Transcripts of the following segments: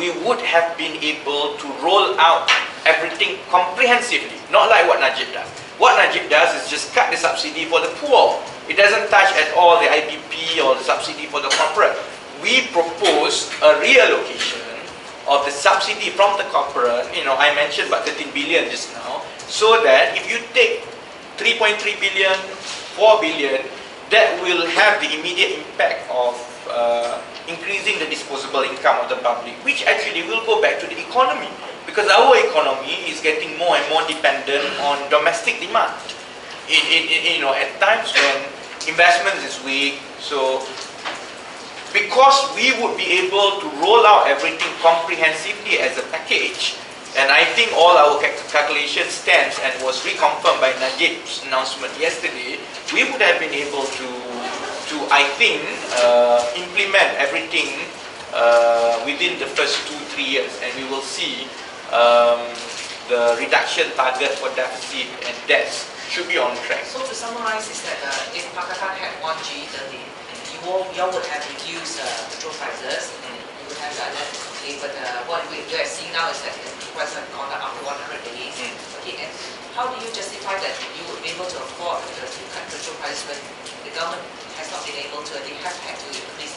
we would have been able to roll out everything comprehensively, not like what Najib does. What Najib does is just cut the subsidy for the poor. It doesn't touch at all the IPP or the subsidy for the corporate. We propose a reallocation of the subsidy from the corporate. I mentioned about 13 billion just now, so that if you take 3.3 billion, 4 billion, that will have the immediate impact of increasing the disposable income of the public, which actually will go back to the economy, because our economy is getting more and more dependent on domestic demand. At times when investment is weak, so because we would be able to roll out everything comprehensively as a package, and I think all our calculation stands and was reconfirmed by Najib's announcement yesterday, we would have been able to I think, implement everything within the first 2-3 years, and we will see the reduction target for deficit and debts should be on track. So to summarize is that if Pakistan had 1G30, you would have reduced petrol prices, you would have done that, okay, but what we are seeing now is that the price have gone up after 100 days. Okay, and how do you justify that you would be able to afford to cut petrol prices when the government has not been able to, they have had to increase?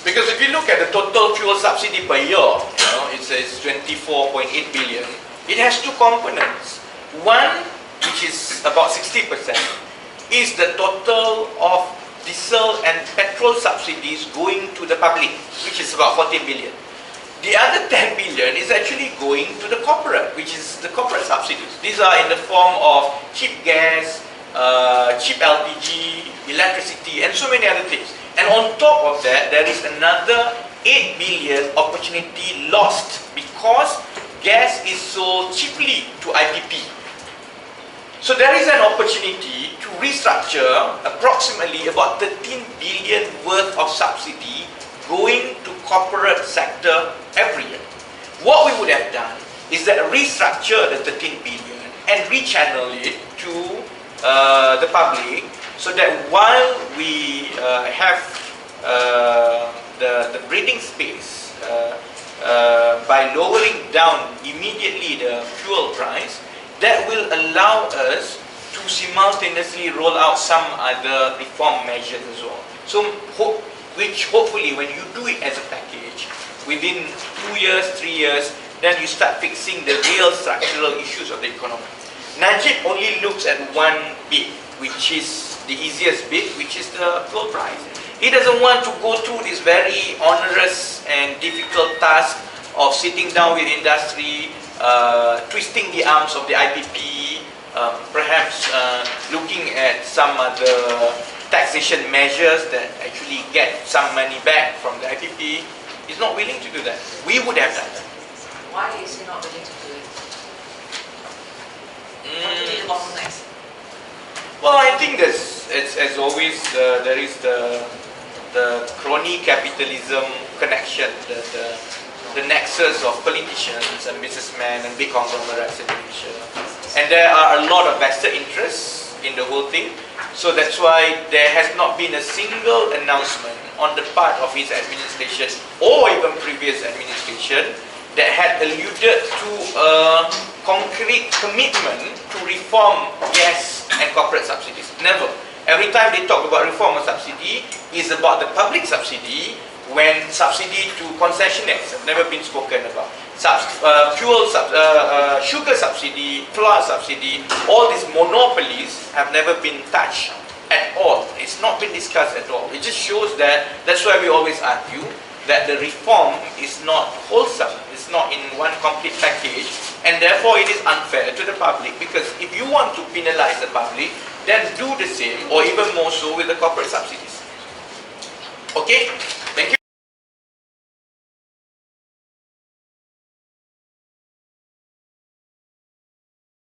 Because if you look at the total fuel subsidy per year, it says 24.8 billion. It has two components. One, which is about 60%, is the total of diesel and petrol subsidies going to the public, which is about 14 billion. The other 10 billion is actually going to the corporate, which is the corporate subsidies. These are in the form of cheap gas, cheap LPG, electricity, and so many other things. And on top of that, there is another 8 billion opportunity lost because gas is sold cheaply to IPP. So there is an opportunity to restructure approximately about 13 billion worth of subsidy going to corporate sector every year. What we would have done is that restructure the 13 billion and rechannel it to the public, so that while we have the breathing space by lowering down immediately the fuel price, that will allow us to simultaneously roll out some other reform measures as well. So, which hopefully when you do it as a package, within 2 years, 3 years, then you start fixing the real structural issues of the economy. Najib only looks at one bit, which is the easiest bit, which is the fuel price. He doesn't want to go through this very onerous and difficult task of sitting down with industry, twisting the arms of the IPP, perhaps looking at some other taxation measures that actually get some money back from the IPP. He's not willing to do that. We would have done that. Why is he not willing to do it? What to be the bottlenecks? Well, I think there's, as always, there is the crony capitalism connection, the nexus of politicians and businessmen and big conglomerates in Indonesia. And there are a lot of vested interests in the whole thing. So that's why there has not been a single announcement on the part of his administration or even previous administration that had alluded to a concrete commitment to reform gas and corporate subsidies. Never. Every time they talk about reform of subsidy, is about the public subsidy, when subsidy to concessionaires have never been spoken about. Sugar subsidy, flour subsidy, all these monopolies have never been touched at all. It's not been discussed at all. It just shows that, that's why we always argue that the reform is not wholesome, it's not in one complete package, and therefore it is unfair to the public, because if you want to penalize the public, then do the same or even more so with the corporate subsidies. Okay?